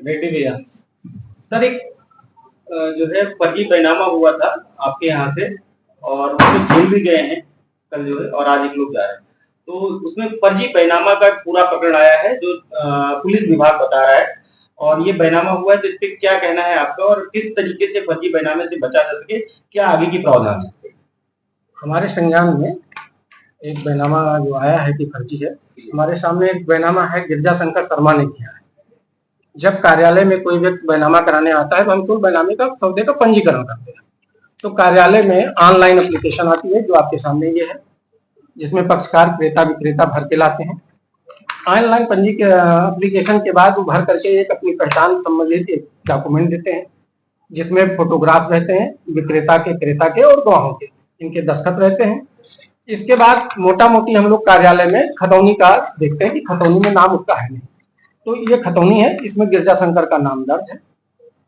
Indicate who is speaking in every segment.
Speaker 1: रेड्डी भैया, सर एक जो है फर्जी बैनामा हुआ था आपके यहाँ से और उसमें जेल भी गए हैं कल जो है और आज एक लोग जा रहे हैं। तो उसमें फर्जी बैनामा का पूरा पकड़ आया है जो पुलिस विभाग बता रहा है और ये बैनामा हुआ है तो इस पे क्या कहना है आपका और किस तरीके से फर्जी बैनामे से बचा जा सके, क्या आगे की प्रावधान है?
Speaker 2: हमारे संज्ञान में एक बैनामा जो आया है कि फर्जी है। हमारे सामने एक बैनामा है गिरजा शंकर शर्मा ने किया है। जब कार्यालय में कोई व्यक्ति बैनामा कराने आता है तो हम तो बैनामे का सौदे का पंजीकरण करते हैं। तो कार्यालय में ऑनलाइन एप्लीकेशन आती है जो आपके सामने ये है, जिसमें पक्षकार क्रेता विक्रेता भर के लाते हैं। ऑनलाइन एप्लीकेशन के बाद वो भर करके एक अपनी पहचान संबंधित एक डॉक्यूमेंट देते हैं जिसमें फोटोग्राफ रहते हैं विक्रेता के, क्रेता के और गवाहों के, इनके दस्तखत रहते हैं। इसके बाद मोटा मोटी हम लोग कार्यालय में खतौनी का देखते हैं कि खतौनी में नाम उसका है नहीं, तो ये खतौनी है, इसमें गिरजा शंकर का नाम दर्ज है।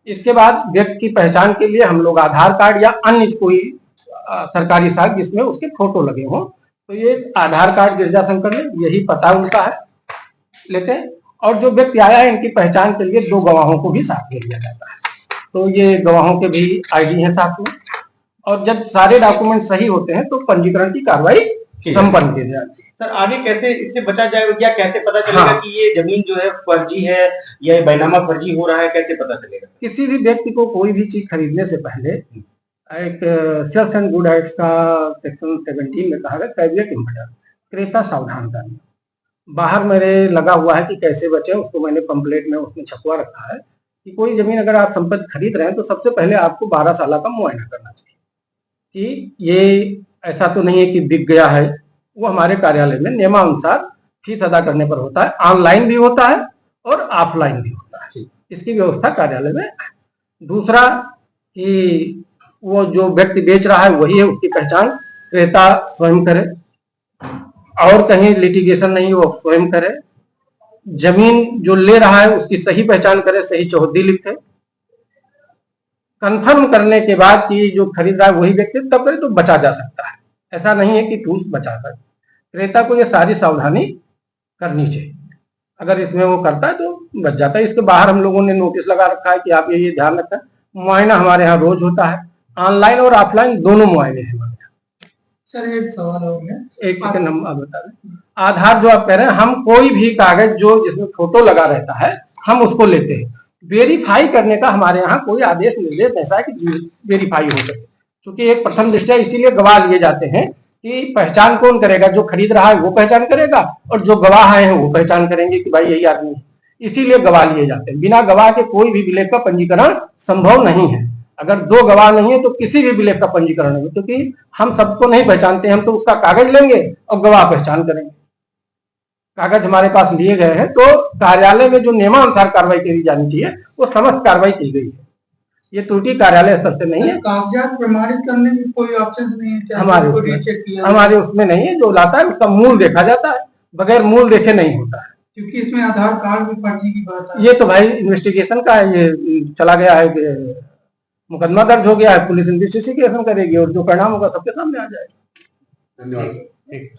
Speaker 2: इसके बाद व्यक्ति की पहचान के लिए हम लोग आधार कार्ड या अन्य कोई सरकारी साख जिसमें उसके फोटो लगे हों, तो ये आधार कार्ड गिरजा शंकर में यही पता उनका है लेते हैं। और जो व्यक्ति आया है इनकी पहचान के लिए 2 गवाहों को भी साथ ले लिया जाता है, तो ये गवाहों के भी आईडी है साथ में। और जब सारे डॉक्यूमेंट सही होते हैं तो पंजीकरण की कार्रवाई संपन्न की जाती है।
Speaker 1: सर आगे कैसे इससे बचा जाएगा, क्या कैसे पता चलेगा कि ये जमीन जो है फर्जी है या बैनामा फर्जी हो रहा है, कैसे पता चलेगा?
Speaker 2: किसी भी व्यक्ति को कोई भी चीज खरीदने से पहले एक सेल्स एंड गुड एक्ट का सेक्शन 17 में कहा गया कैविएट इंपॉर्टेंट, क्रेता सावधान करना। बाहर मेरे लगा हुआ है कि कैसे बचे, उसको मैंने पंपलेट में उसमें छपवा रखा है कि कोई जमीन अगर आप संपत्ति खरीद रहे हैं तो सबसे पहले आपको 12 साल का मुआयना करना चाहिए कि ये ऐसा तो नहीं है कि बिक गया है। वो हमारे कार्यालय में नियमानुसार फीस अदा करने पर होता है, ऑनलाइन भी होता है और ऑफलाइन भी होता है, इसकी व्यवस्था कार्यालय में। दूसरा कि वो जो व्यक्ति बेच रहा है वही है, उसकी पहचान क्रेता स्वयं करे और कहीं लिटिगेशन नहीं वो स्वयं करे। जमीन जो ले रहा है उसकी सही पहचान करे, सही चौहद्दी लिखे। कंफर्म करने के बाद कि जो खरीद रहा है वही व्यक्ति तब करे तो बचा जा सकता है। ऐसा नहीं है कि टूल्स बचा सकता है। क्रेता को ये सारी सावधानी करनी चाहिए, अगर इसमें वो करता है तो बच जाता है। इसके बाहर हम लोगों ने नोटिस लगा रखा है कि आप ये ध्यान रखें। मुआयना हमारे यहाँ रोज होता है, ऑनलाइन और ऑफलाइन दोनों मुआयने हैं हमारे यहाँ।
Speaker 3: सर एक सवाल हो गया,
Speaker 2: एक सेकंड हम आप बता दें। आधार जो आप कह रहे हैं, हम कोई भी कागज जो जिसमें फोटो लगा रहता है हम उसको लेते हैं। वेरीफाई करने का हमारे यहाँ कोई आदेश निर्देश ऐसा है कि वेरीफाई हो सके, क्योंकि एक प्रथम दृष्टया इसीलिए गवाह लिए जाते हैं कि पहचान कौन करेगा, जो खरीद रहा है वो पहचान करेगा और जो गवाह आए हैं वो पहचान करेंगे कि भाई यही आदमी है, इसीलिए गवाह लिए जाते हैं। बिना गवाह के कोई भी विलेख का पंजीकरण संभव नहीं है। अगर 2 गवाह नहीं है तो किसी भी विलेख का पंजीकरण नहीं, क्योंकि हम सबको नहीं पहचानते, हम तो उसका कागज लेंगे और गवाह पहचान करेंगे। कागज हमारे पास लिए गए हैं तो कार्यालय में जो नियमानुसार कार्रवाई की जानी चाहिए वो समस्त कार्रवाई की गई है। ये त्रुटि कार्यालय स्तर से नहीं है।
Speaker 3: कागजात प्रमाणित करने की कोई ऑप्शन नहीं है
Speaker 2: हमारे उसमें नहीं है। जो लाता है उसका मूल देखा जाता है, बगैर मूल देखे नहीं होता है,
Speaker 3: क्योंकि इसमें आधार कार्ड भी फर्जी की बात है।
Speaker 2: ये तो भाई इन्वेस्टिगेशन का है, ये चला गया है, मुकदमा दर्ज हो गया है, पुलिस इन्वेस्टिगेशन करेगी और जो परिणाम होगा सबके सामने आ जाएगा।
Speaker 1: धन्यवाद।